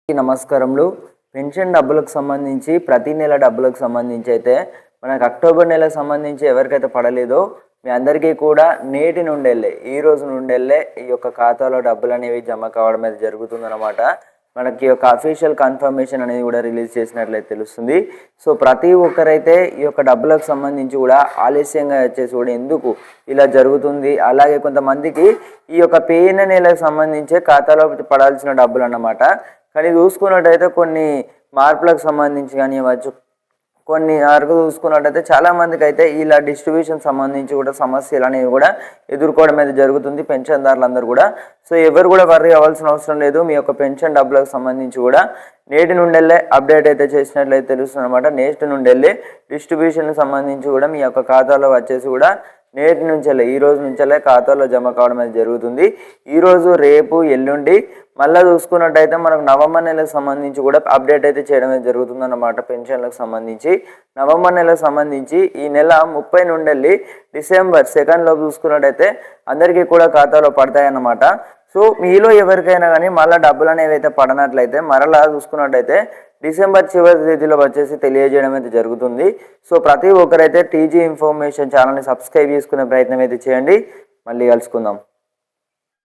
నమస్కారములు. పెన్షన్ డబ్బులకు సంబంధించి ప్రతి నెల డబ్బులకు సంబంధించి అయితే మనకు అక్టోబర్ నెలకు సంబంధించి ఎవరికైతే పడలేదో మీ అందరికీ కూడా నేటి నుండెళ్ళే ఈ రోజు నుండెళ్ళే ఈ యొక్క ఖాతాలో డబ్బులు అనేవి జమ కావడం అయితే జరుగుతుందన్నమాట. మనకి యొక్క అఫీషియల్ కన్ఫర్మేషన్ అనేది కూడా రిలీజ్ చేసినట్లయితే తెలుస్తుంది. సో ప్రతి ఒక్కరైతే ఈ యొక్క డబ్బులకు సంబంధించి కూడా ఆలస్యంగా వచ్చేసి కూడా ఎందుకు ఇలా జరుగుతుంది, అలాగే కొంతమందికి ఈ యొక్క పోయిన నెలకు సంబంధించే ఖాతాలో పడాల్సిన డబ్బులు అన్నమాట. కానీ చూసుకున్నట్టయితే కొన్ని మార్పులకు సంబంధించి కానివ్వచ్చు, కొన్ని వరకు చూసుకున్నట్టయితే చాలామందికి అయితే ఇలా డిస్ట్రిబ్యూషన్ సంబంధించి కూడా సమస్యలు అనేవి కూడా ఎదుర్కోవడం అయితే జరుగుతుంది పెన్షన్దారులందరూ కూడా. సో ఎవరు కూడా వర్రీ అవ్వాల్సిన అవసరం లేదు. మీ యొక్క పెన్షన్ డబ్బులకు సంబంధించి కూడా నేటి నుండెళ్ళే అప్డేట్ అయితే చేసినట్లయితే తెలుస్తుంది అనమాట. నేటి నుండెళ్ళే డిస్ట్రిబ్యూషన్కి సంబంధించి కూడా మీ యొక్క ఖాతాలో వచ్చేసి కూడా నేటి నుంచెల్లే ఈ రోజు నుంచెల్లే ఖాతాలో జమ కావడం అనేది జరుగుతుంది. ఈరోజు రేపు ఎల్లుండి మళ్ళీ చూసుకున్నట్టయితే మనకు నవంబర్ నెలకు సంబంధించి కూడా అప్డేట్ అయితే చేయడం అయితే జరుగుతుందన్నమాట. పెన్షన్లకు సంబంధించి నవంబర్ నెలకు సంబంధించి ఈ నెల 30 నుండి డిసెంబర్ 2 లోపు చూసుకున్నట్టయితే అందరికీ కూడా ఖాతాలో పడతాయన్నమాట. సో మీలో ఎవరికైనా కానీ మళ్ళీ డబ్బులు అనేవి అయితే పడనట్లయితే మరలా చూసుకున్నట్టయితే డిసెంబర్ చివరి తేదీలో వచ్చేసి తెలియజేయడం అయితే జరుగుతుంది. సో ప్రతి ఒక్కరైతే టీజీ ఇన్ఫర్మేషన్ ఛానల్ని సబ్స్క్రైబ్ చేసుకునే ప్రయత్నం అయితే చేయండి. మళ్ళీ కలుసుకుందాం.